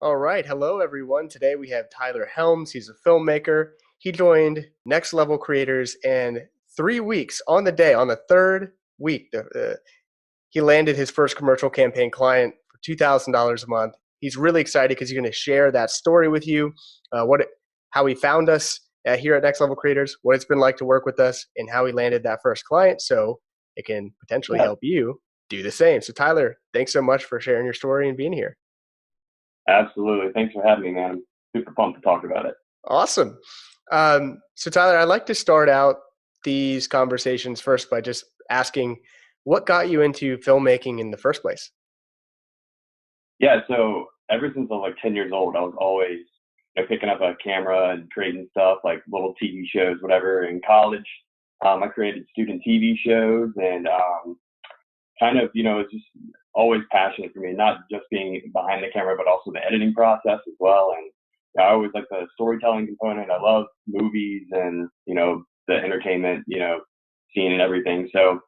All right. Hello, everyone. Today we have Tyler Helms. He's a filmmaker. He joined Next Level Creators, and 3 weeks on the day, on the third week, he landed his first commercial campaign client for $2,000 a month. He's really excited because he's going to share that story with you, how he found us here at Next Level Creators, what it's been like to work with us, and how he landed that first client. So it can potentially Yeah, help you do the same. So, Tyler, thanks so much for sharing your story and being here. absolutely. Thanks for having me, man. I'm super pumped to talk about it. Awesome. So, Tyler, I'd like to start out these conversations first by just asking what got you into filmmaking in the first place? Yeah, so ever since I was like 10 years old, I was always picking up a camera and creating stuff like little TV shows, whatever. In college, I created student TV shows and kind of, it's just always passionate for me, not just being behind the camera, but also the editing process as well. And I always like the storytelling component. I love movies and, the entertainment, scene and everything. So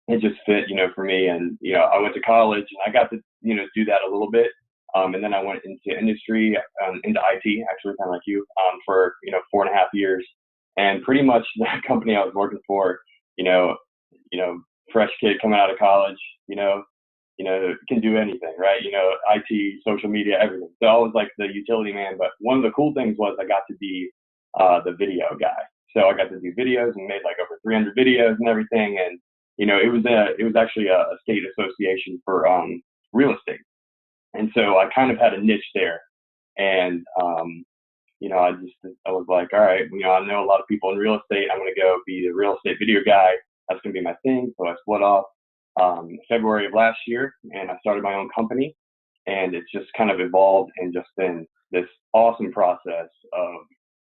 it just fit, for me. And, I went to college and I got to, do that a little bit. And then I went into industry, into IT, actually, kind of like you, for, 4.5 years. And pretty much that company I was working for, you know, fresh kid coming out of college, can do anything, right? IT, social media, everything. So I was like the utility man. But one of the cool things was I got to be the video guy. So I got to do videos and made like over 300 videos and everything. And it was actually a state association for real estate, and so I kind of had a niche there. And I was like, all right, I know a lot of people in real estate. I'm going to go be the real estate video guy. That's going to be my thing. So I split off February of last year, and I started my own company. And it's just kind of evolved and just been this awesome process of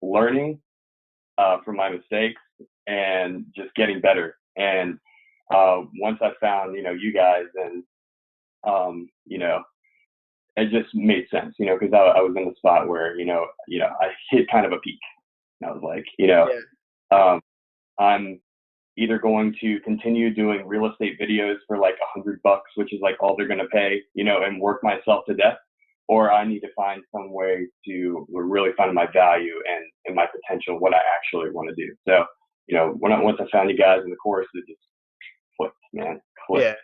learning from my mistakes and just getting better. And once I found, you guys, and it just made sense, because I was in the spot where, I hit kind of a peak. And I was like, Yeah. um, I'm either going to continue doing real estate videos for like $100, which is like all they're going to pay, and work myself to death, or I need to find some way to really find my value and my potential, what I actually want to do. So, once I found you guys in the course, it just clicked, man, clicked. Yeah.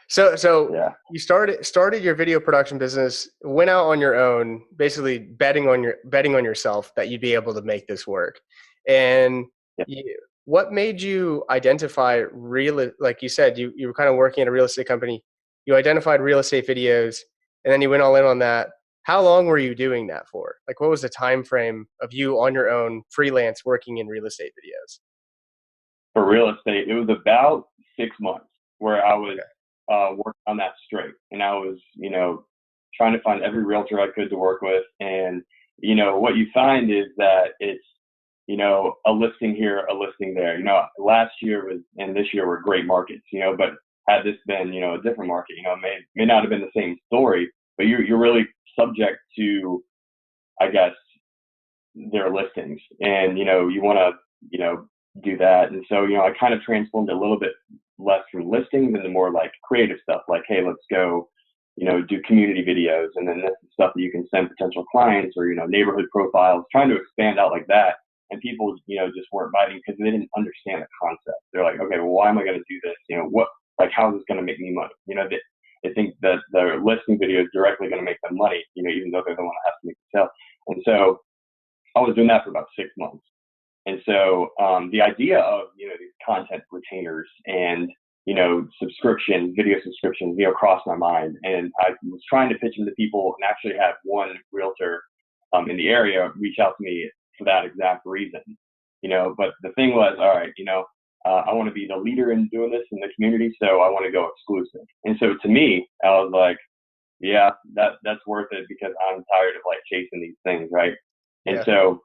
So Yeah. you started your video production business, went out on your own, basically betting on yourself that you'd be able to make this work. And Yeah. what made you identify like you said, you were kind of working at a real estate company. You identified real estate videos, and then you went all in on that. How long were you doing that for? Like, what was the time frame of you on your own, freelance, working in real estate videos? For real estate, it was about 6 months where I was Okay. working on that straight, and I was, trying to find every realtor I could to work with. And what you find is that it's, a listing here, a listing there. Last year was and this year were great markets, but had this been, a different market, it may not have been the same story, but you're really subject to, I guess, their listings, and you want to, do that. And so, I kind of transformed a little bit less from listings into more like creative stuff, like, hey, let's go, do community videos, and then this is stuff that you can send potential clients, or neighborhood profiles, trying to expand out like that. And people, just weren't biting because they didn't understand the concept. They're like, okay, well, why am I going to do this? What, like, how is this going to make me money? They think that the listing video is directly going to make them money, even though they're the one that has to make the sale. And so I was doing that for about 6 months. And so the idea of, these content retainers and, subscription, video subscriptions, crossed my mind. And I was trying to pitch them to people, and actually had one realtor in the area reach out to me for that exact reason. But the thing was, all right, I want to be the leader in doing this in the community, so I want to go exclusive. And so to me, I was like, yeah, that's worth it, because I'm tired of like chasing these things, right? And Yeah. so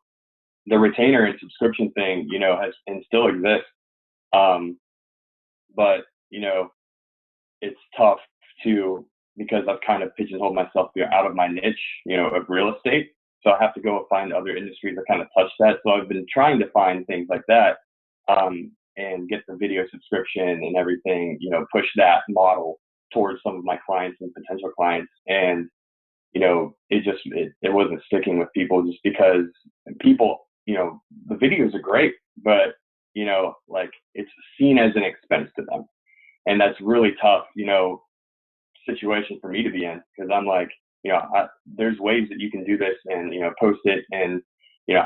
the retainer and subscription thing, has and still exists. Um, but it's tough to, because I've kind of pigeonholed myself out of my niche, of real estate. So I have to go and find other industries that kind of touch that. So I've been trying to find things like that, and get the video subscription and everything, push that model towards some of my clients and potential clients. And it wasn't sticking with people just because people, the videos are great, but, like it's seen as an expense to them. And that's really tough, situation for me to be in because I'm like, there's ways that you can do this and, post it. And, you know,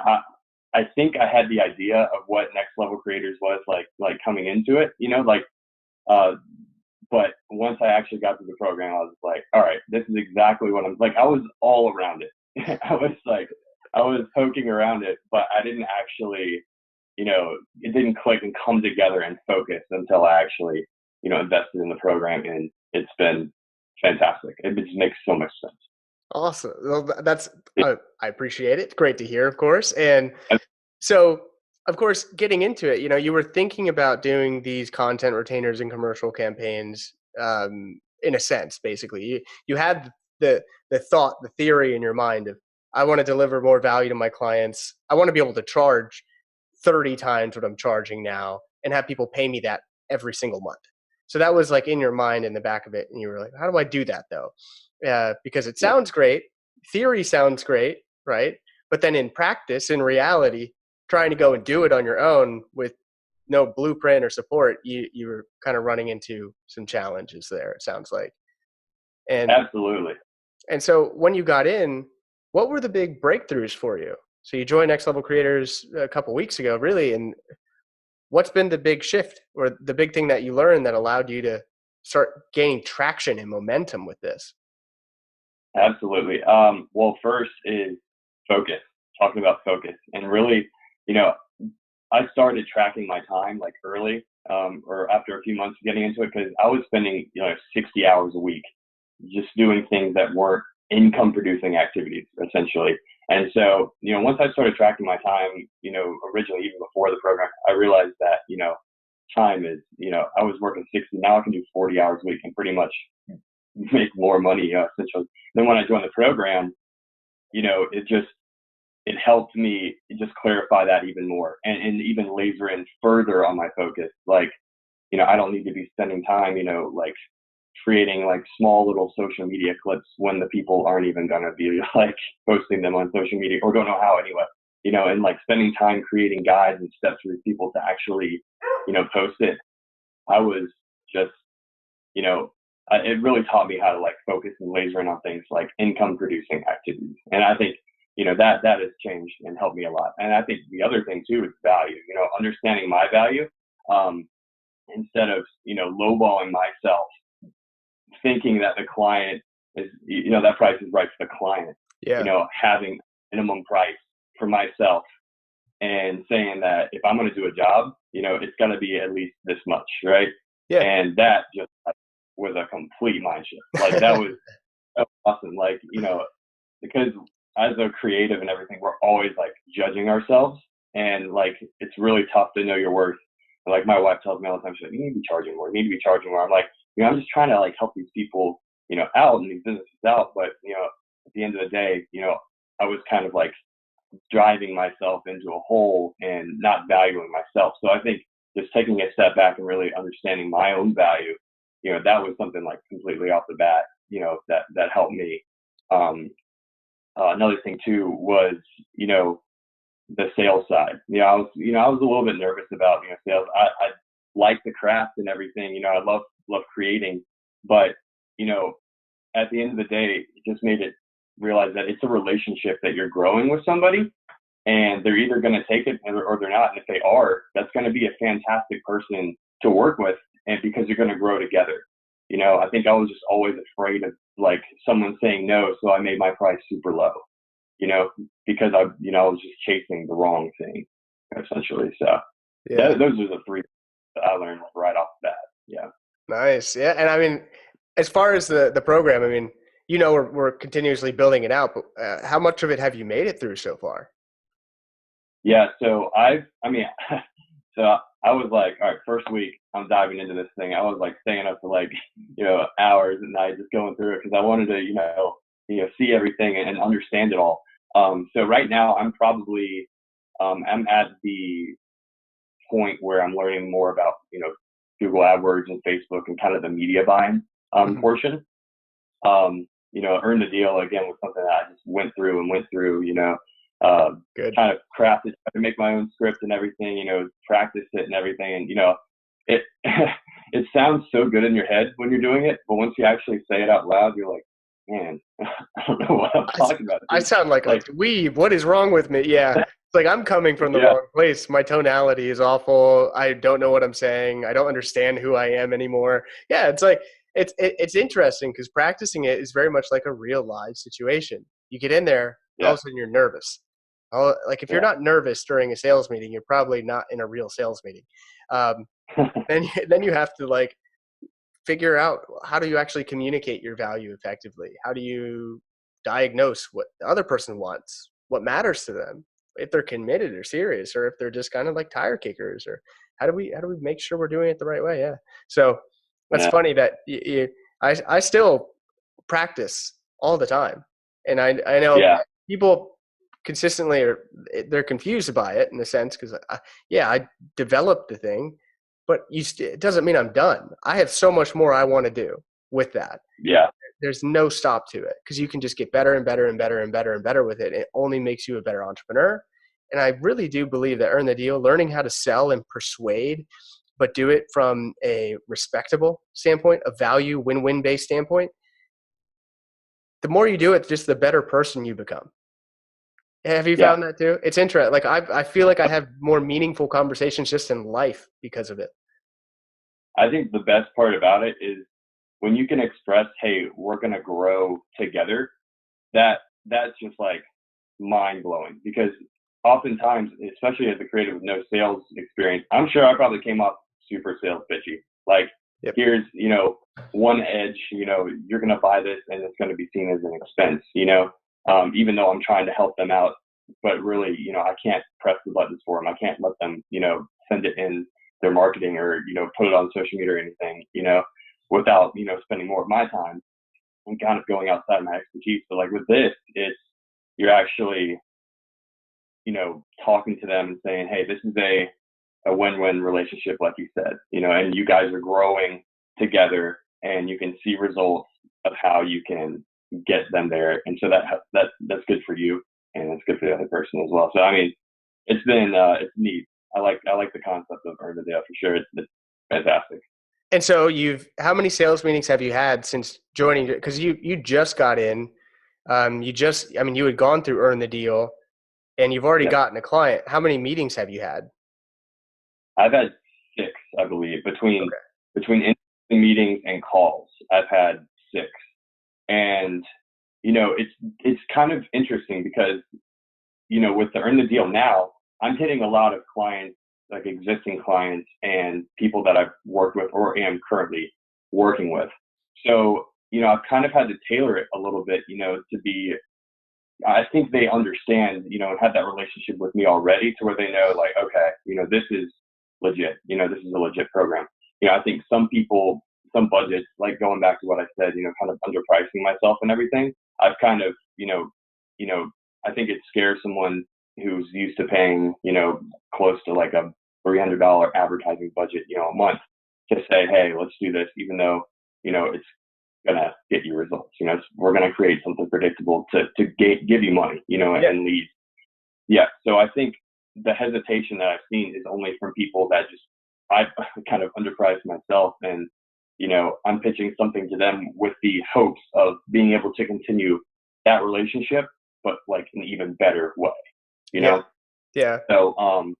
I think I had the idea of what Next Level Creators was like coming into it, uh, but once I actually got through the program, I was like, all right, this is exactly what I'm like. I was all around it. I was poking around it, but I didn't actually, it didn't click and come together and focus until I actually, invested in the program, and it's been fantastic. It just makes so much sense. Awesome. Well, I appreciate it. Great to hear, of course. And so, of course, getting into it, you were thinking about doing these content retainers and commercial campaigns, in a sense. Basically, you had the thought, the theory in your mind of, I want to deliver more value to my clients. I want to be able to charge 30 times what I'm charging now and have people pay me that every single month. So that was like in your mind, in the back of it, and you were like, how do I do that though? Because it sounds great, theory sounds great, right? But then in practice, in reality, trying to go and do it on your own with no blueprint or support, you were kind of running into some challenges there, it sounds like. And Absolutely. and so when you got in, what were the big breakthroughs for you? So you joined Next Level Creators a couple weeks ago, really, and what's been the big shift or the big thing that you learned that allowed you to start gaining traction and momentum with this? Absolutely. Well, first is focus, talking about focus. And really, you know, I started tracking my time like early, or after a few months of getting into it, because I was spending, 60 hours a week just doing things that weren't income producing activities, essentially. And so, once I started tracking my time, originally, even before the program, I realized that, time is, I was working 60, now I can do 40 hours a week and pretty much make more money, essentially. Then when I joined the program, it helped me just clarify that even more and even laser in further on my focus. Like, I don't need to be spending time, like creating like small little social media clips when the people aren't even going to be like posting them on social media or don't know how anyway, and like spending time creating guides and steps for people to actually, post it. I was just, you know, it really taught me how to like focus and laser in on things like income producing activities. And I think, that has changed and helped me a lot. And I think the other thing too is value, understanding my value, instead of, lowballing myself, thinking that the client is, that price is right for the client, Yeah. Having minimum price for myself and saying that if I'm going to do a job, it's got to be at least this much. Right. Yeah. And that just was a complete mind shift. Like that was awesome. Like, because as a creative and everything, we're always like judging ourselves, and like it's really tough to know your worth. And, like my wife tells me all the time, she's like, "You need to be charging more. You need to be charging more." I'm like, I'm just trying to like help these people, out and these businesses out. But at the end of the day, I was kind of like driving myself into a hole and not valuing myself. So I think just taking a step back and really understanding my own value, that was something like completely off the bat, that helped me. Another thing too was, the sales side. I was a little bit nervous about, sales. I like the craft and everything. I love creating, but at the end of the day, it just made it realize that it's a relationship that you're growing with somebody, and they're either going to take it or they're not. And if they are, that's going to be a fantastic person to work with, and because you're going to grow together. I think I was just always afraid of like someone saying no, so I made my price super low, because I was just chasing the wrong thing, essentially. So Yeah. those are the three that I learned right off the bat. Yeah. Nice. Yeah. And I mean, as far as the program, I mean, we're continuously building it out, but how much of it have you made it through so far? Yeah. So so I was like, all right, first week I'm diving into this thing. I was like staying up for like, hours at night just going through it because I wanted to, see everything and understand it all. So right now I'm probably, I'm at the point where I'm learning more about, Google AdWords and Facebook and kind of the media buying, Mhm. portion. Um, Earn the Deal again was something that I just went through and went through, uh, Good. kind of crafted, tried to make my own script and everything, practice it and everything. And, it, it sounds so good in your head when you're doing it, but once you actually say it out loud, you're like, man, I don't know what I'm talking about. I sound like a dweeb. What is wrong with me? Yeah. It's like I'm coming from the yeah, wrong place. My tonality is awful. I don't know what I'm saying. I don't understand who I am anymore. Yeah, it's like it's interesting because practicing it is very much like a real live situation. You get in there, all yeah, of a sudden you're nervous. Like if you're yeah, not nervous during a sales meeting, you're probably not in a real sales meeting. Um, then you have to like figure out how do you actually communicate your value effectively? How do you diagnose what the other person wants, what matters to them, if they're committed or serious, or if they're just kind of like tire kickers, or how do we make sure we're doing it the right way? Yeah. So that's yeah, funny that I still practice all the time, and I know yeah, people consistently they're confused by it in a sense because I developed the thing, but it doesn't mean I'm done. I have so much more I want to do with that. yeah, There's no stop to it because you can just get better and better and better and better and better with it. It only makes you a better entrepreneur. And I really do believe that Earn the Deal, learning how to sell and persuade, but do it from a respectable standpoint, a value win-win based standpoint, the more you do it, just the better person you become. Have you yeah. found that too? It's interesting. Like I feel like I have more meaningful conversations just in life because of it. I think the best part about it is when you can express, hey, we're going to grow together, that's just like mind blowing because oftentimes, especially as a creative with no sales experience, I'm sure I probably came off super sales pitchy. Like, Yep. here's, one edge, you're going to buy this and it's going to be seen as an expense, even though I'm trying to help them out, but really, I can't press the buttons for them. I can't let them, send it in their marketing or, put it on social media or anything, without, spending more of my time and kind of going outside my expertise. So like with this, you're actually, talking to them and saying, hey, this is a win-win relationship, like you said, and you guys are growing together and you can see results of how you can get them there. And so that's good for you and it's good for the other person as well. So, I mean, it's neat. I like the concept of Earn the Deal for sure. It's fantastic. And so how many sales meetings have you had since joining? Because you just got in, you had gone through Earn the Deal, and you've already Yep. gotten a client. How many meetings have you had? I've had 6, I believe, between Okay. in meetings and calls. I've had 6, and it's kind of interesting because with the Earn the Deal now, I'm hitting a lot of clients, like existing clients and people that I've worked with or am currently working with. So I've kind of had to tailor it a little bit, to be. I think they understand, and have that relationship with me already to where they know, like, okay, this is legit. This is a legit program. I think some people, some budgets, like going back to what I said, kind of underpricing myself and everything. I've kind of, I think it scares someone who's used to paying, close to like a $300 advertising budget, a month to say, hey, let's do this, even though, it's gonna get you results. We're gonna create something predictable to give you money, Yeah. and leads. Yeah. So I think the hesitation that I've seen is only from people that just I've kind of underpriced myself, and I'm pitching something to them with the hopes of being able to continue that relationship, but like an even better way. You Yeah. know. Yeah. So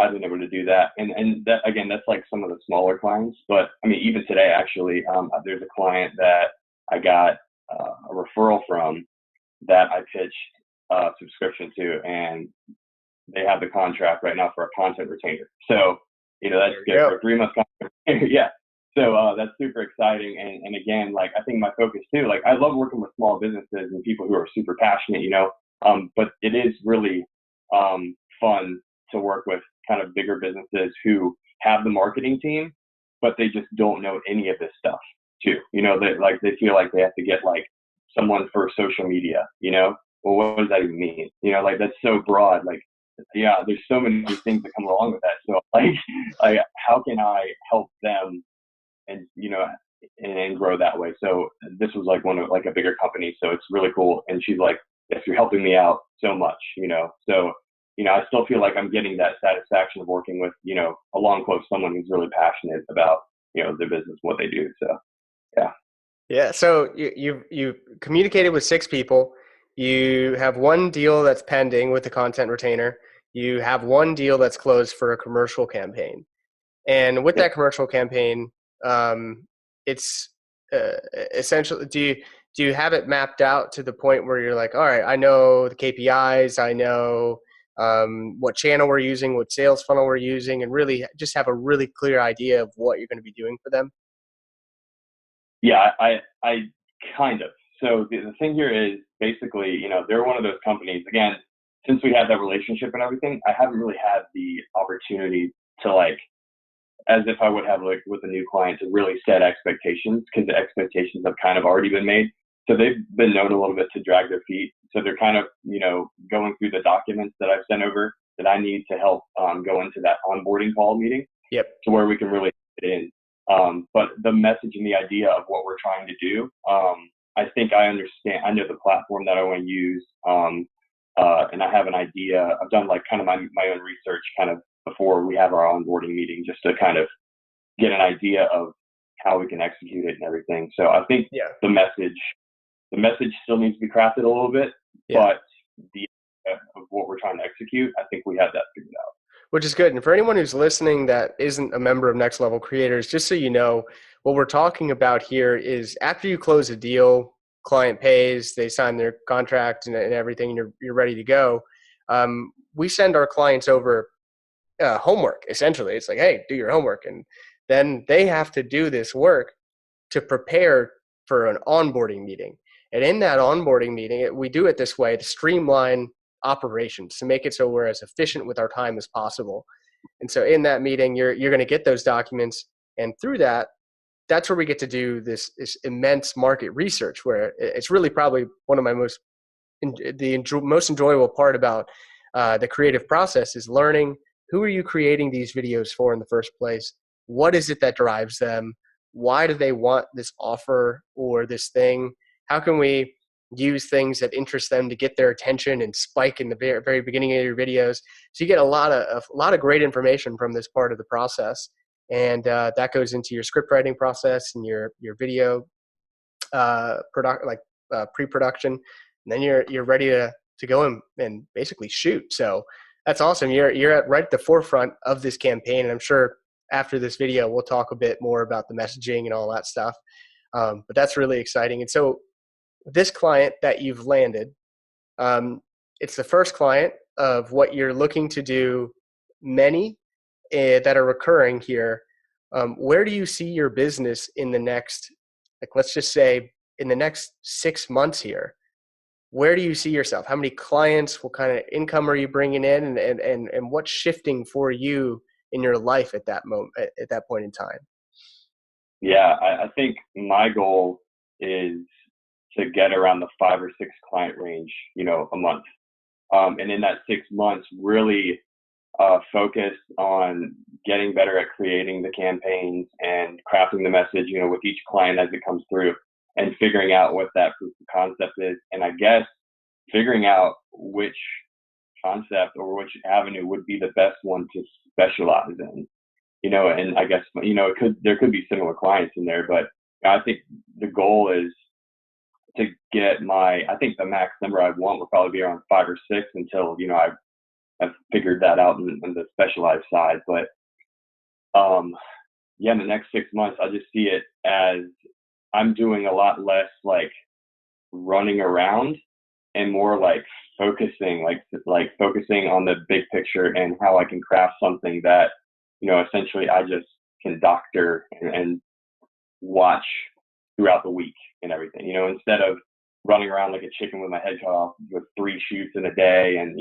I've been able to do that, and that again, that's like some of the smaller clients. But I mean, even today, actually, there's a client that I got a referral from that I pitched a subscription to, and they have the contract right now for a content retainer. So that's There you good go. for a 3 month contract. Yeah. So that's super exciting, and again, like I think my focus too, like I love working with small businesses and people who are super passionate, but it is really fun to work with kind of bigger businesses who have the marketing team, but they just don't know any of this stuff too. They feel like they have to get like someone for social media. Well, what does that even mean? Like that's so broad. Like, yeah, there's so many things that come along with that. So like how can I help them and and grow that way. So this was like one of like a bigger company. So it's really cool. And she's like, yes, you're helping me out so much, you know? So, you know, I still feel like I'm getting that satisfaction of working with, you know, along quote, someone who's really passionate about, you know, their business, what they do. So, yeah. Yeah. So you communicated with 6 people. You have one deal that's pending with the content retainer. You have one deal that's closed for a commercial campaign. And with Yep. that commercial campaign, it's essentially, do you have it mapped out to the point where you're like, all right, I know the KPIs, I know what channel we're using, what sales funnel we're using, and really just have a really clear idea of what you're going to be doing for them? Yeah, I kind of. So the thing here is basically, you know, they're one of those companies. Again, since we had that relationship and everything, I haven't really had the opportunity to like, as if I would have like with a new client, to really set expectations, because the expectations have kind of already been made. So they've been known a little bit to drag their feet. So they're kind of, you know, going through the documents that I've sent over that I need to help go into that onboarding call meeting, Yep. to where we can really get in. But the message and the idea of what we're trying to do, I think I understand. I know the platform that I want to use, and I have an idea. I've done like kind of my own research kind of before we have our onboarding meeting, just to kind of get an idea of how we can execute it and everything. So I think Yeah. the message still needs to be crafted a little bit, Yeah. but the of what we're trying to execute, I think we have that figured out. Which is good. And for anyone who's listening that isn't a member of Next Level Creators, just so you know, what we're talking about here is after you close a deal, client pays, they sign their contract and everything, and you're ready to go. We send our clients over homework, essentially. It's like, hey, do your homework. And then they have to do this work to prepare for an onboarding meeting. And in that onboarding meeting, we do it this way to streamline operations, to make it so we're as efficient with our time as possible. And so in that meeting, you're going to get those documents. And through that, that's where we get to do this immense market research, where it's really probably one of my most enjoyable part about the creative process is learning who are you creating these videos for in the first place? What is it that drives them? Why do they want this offer or this thing? How can we use things that interest them to get their attention and spike in the very, very beginning of your videos? So you get a lot of great information from this part of the process, and that goes into your script writing process and your video pre-production, and then you're ready to go and basically shoot. So that's awesome. You're at right at the forefront of this campaign, and I'm sure after this video we'll talk a bit more about the messaging and all that stuff. But that's really exciting. And so this client that you've landed, it's the first client of what you're looking to do, many that are recurring here. Where do you see your business in the next, like, let's just say in the next 6 months here? Where do you see yourself? How many clients? What kind of income are you bringing in? And what's shifting for you in your life at that moment, at that point in time? Yeah, I think my goal is to get around the 5 or 6 client range, you know, a month. And in that 6 months, really focus on getting better at creating the campaigns and crafting the message, you know, with each client as it comes through, and figuring out what that proof of concept is. And I guess figuring out which concept or which avenue would be the best one to specialize in, you know. And I guess, you know, there could be similar clients in there, but I think the goal is to get I think the max number I want would probably be around 5 or 6 until, you know, I've figured that out in the specialized side. But yeah, in the next 6 months, I just see it as I'm doing a lot less like running around and more like focusing, like focusing on the big picture and how I can craft something that, you know, essentially I just can doctor and watch throughout the week and everything, you know, instead of running around like a chicken with my head cut off with 3 shoots in a day and,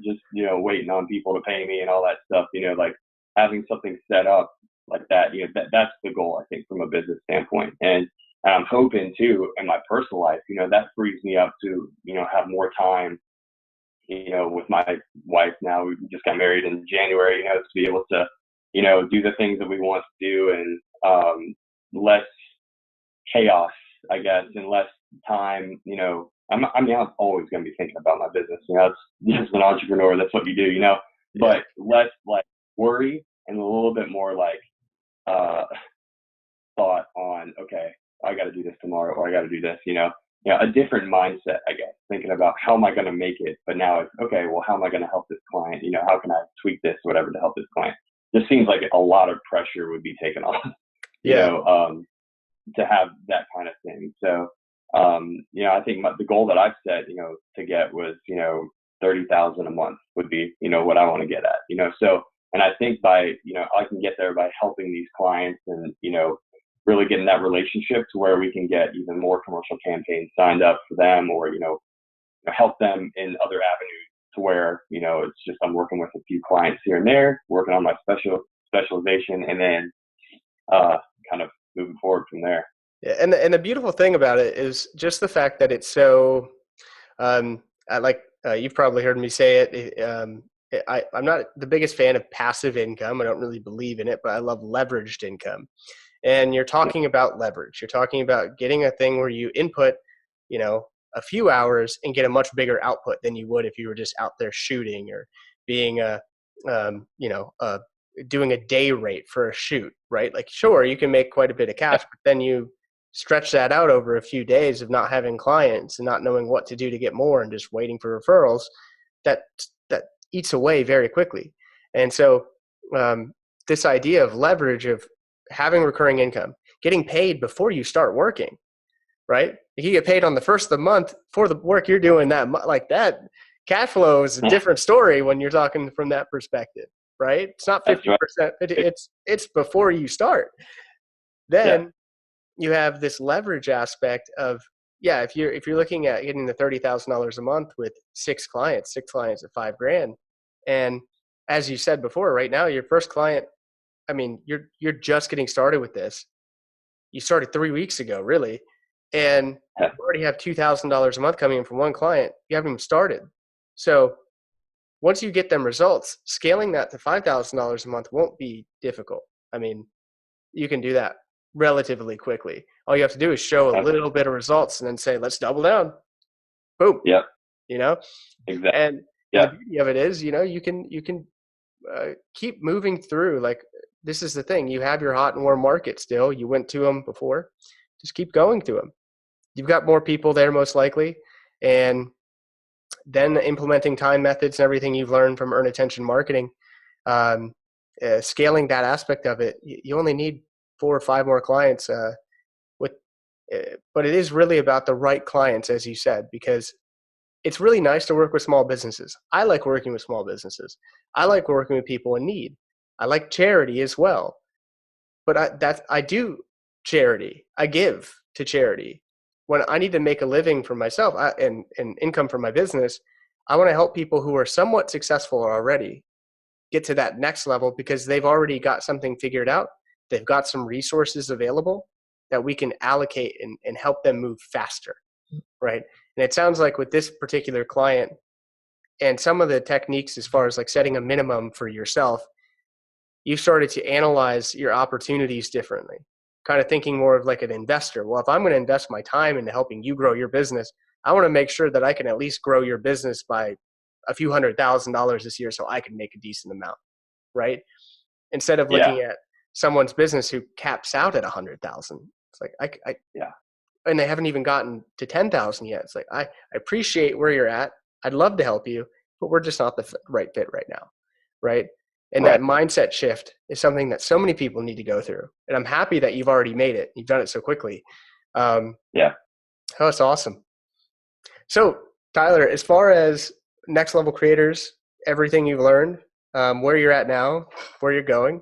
just, you know, waiting on people to pay me and all that stuff, you know, like having something set up like that, you know, that's the goal, I think, from a business standpoint. And I'm hoping too, in my personal life, you know, that frees me up to, you know, have more time, you know, with my wife now. We just got married in January, you know, to be able to, you know, do the things that we want to do and, less chaos, I guess, and less time. I'm always going to be thinking about my business. It's as an entrepreneur, that's what you do. Yeah. But less like worry and a little bit more like uh, thought on, okay, I got to do this tomorrow, or I got to do this. A different mindset, I guess, thinking about how am I going to make it. But now it's okay. Well, how am I going to help this client? How can I tweak this, whatever, to help this client? Just seems like a lot of pressure would be taken off. Yeah. To have that kind of thing. So, I think the goal that I've set, to get was, 30,000 a month would be, what I want to get at, so, and I think by, I can get there by helping these clients and, really getting that relationship to where we can get even more commercial campaigns signed up for them, or, help them in other avenues to where, it's just, I'm working with a few clients here and there, working on my specialization, and then, kind of moving forward from there. Yeah, and the beautiful thing about it is just the fact that it's so. I like you've probably heard me say it. I'm not the biggest fan of passive income. I don't really believe in it, but I love leveraged income. And you're talking about leverage. You're talking about getting a thing where you input, a few hours and get a much bigger output than you would if you were just out there shooting or being doing a day rate for a shoot, right? Like, sure, you can make quite a bit of cash, but then you stretch that out over a few days of not having clients and not knowing what to do to get more and just waiting for referrals. That eats away very quickly. And so this idea of leverage, of having recurring income, getting paid before you start working, right? If you get paid on the first of the month for the work you're doing like that, cash flow is a different story when you're talking from that perspective, right? It's not 50%. It's before you start. Then you have this leverage aspect of, if you're looking at getting the $30,000 a month with six clients at $5,000, and as you said before, right now your first client, I mean, you're just getting started with this. You started 3 weeks ago, really, and you already have $2,000 a month coming in from one client. You haven't even started. So once you get them results, scaling that to $5,000 a month won't be difficult. I mean, you can do that relatively quickly. All you have to do is show a little bit of results and then say, let's double down. Boom. Yep. Exactly. And the beauty of it is, you can keep moving through. Like, this is the thing. You have your hot and warm market still. You went to them before. Just keep going to them. You've got more people there most likely. And then implementing time methods and everything you've learned from earn attention marketing, scaling that aspect of it. You only need 4 or 5 more clients but it is really about the right clients, as you said, because it's really nice to work with small businesses. I like working with small businesses. I like working with people in need. I like charity as well. But I do charity. I give to charity. When I need to make a living for myself and income for my business, I want to help people who are somewhat successful already get to that next level because they've already got something figured out. They've got some resources available that we can allocate and help them move faster, right? And it sounds like with this particular client and some of the techniques as far as like setting a minimum for yourself, you started to analyze your opportunities differently, kind of thinking more of like an investor. Well, if I'm going to invest my time into helping you grow your business, I want to make sure that I can at least grow your business by a few $100,000 this year so I can make a decent amount, right? Instead of looking at someone's business who caps out at 100,000. It's like, and they haven't even gotten to 10,000 yet. It's like, I appreciate where you're at. I'd love to help you, but we're just not the right fit right now. Right. And that mindset shift is something that so many people need to go through. And I'm happy that you've already made it. You've done it so quickly. Oh, that's awesome. So Tyler, as far as next level creators, everything you've learned, where you're at now, where you're going,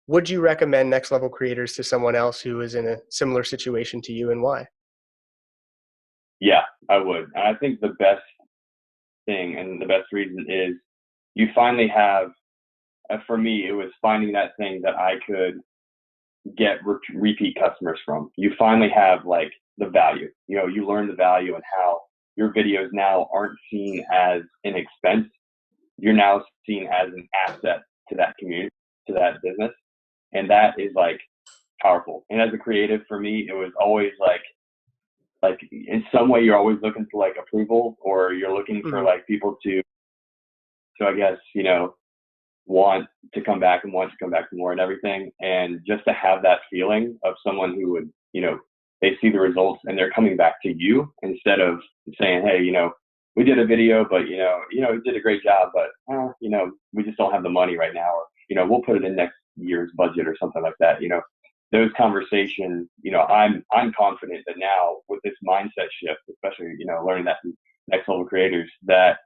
would you recommend next level creators to someone else who is in a similar situation to you, and why? Yeah, I would. And I think the best thing and the best reason is you finally have, for me, it was finding that thing that I could get repeat customers from. You finally have like the value, you learn the value and how your videos now aren't seen as an expense. You're now seen as an asset to that community, to that business. And that is like powerful. And as a creative, for me, it was always like in some way you're always looking for like approval, or you're looking for Mhm. like people to I guess, want to come back and want to come back for more and everything. And just to have that feeling of someone who would, they see the results and they're coming back to you instead of saying, hey, we did a video, but we did a great job, but we just don't have the money right now, or we'll put it in next year's budget or something like that. Those conversations, I'm confident that now with this mindset shift, especially learning that from next level creators, that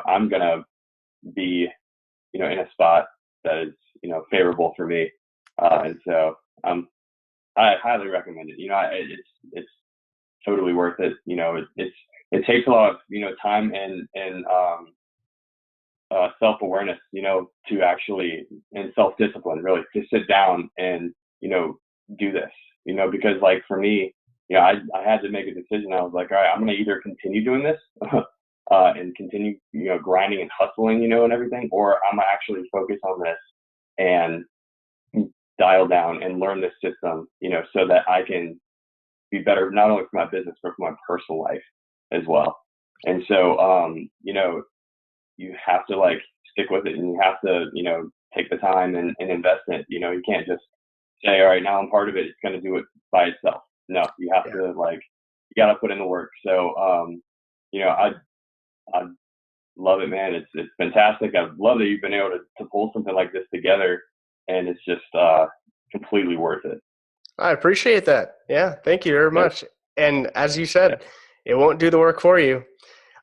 I'm gonna be in a spot that is, favorable for me. And so I highly recommend it. It's totally worth it. It takes a lot of, time and self-awareness, to actually, and self-discipline really, to sit down and, do this, because like for me, I had to make a decision. I was like, all right, I'm going to either continue doing this and continue, grinding and hustling, and everything, or I'm gonna actually focus on this and dial down and learn this system, so that I can be better, not only for my business, but for my personal life as well. And so, you have to like stick with it, and you have to, take the time and invest in it. You can't just say, all right, now I'm part of it. It's going to do it by itself. No, you have Yeah. to like, you got to put in the work. So, I love it, man. It's fantastic. I love that you've been able to pull something like this together, and it's just completely worth it. I appreciate that. Yeah, thank you very Yep. much. And as you Yeah. said, it won't do the work for you.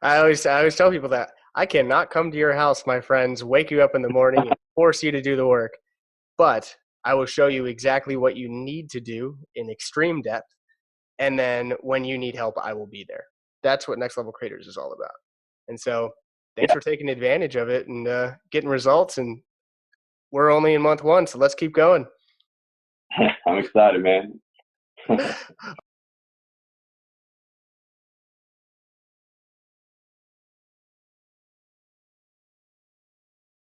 I always tell people that I cannot come to your house, my friends, wake you up in the morning and force you to do the work, but I will show you exactly what you need to do in extreme depth, and then when you need help, I will be there. That's what Next Level Creators is all about. And so, thanks Yeah. for taking advantage of it and getting results. And we're only in month one, so let's keep going. I'm excited, man.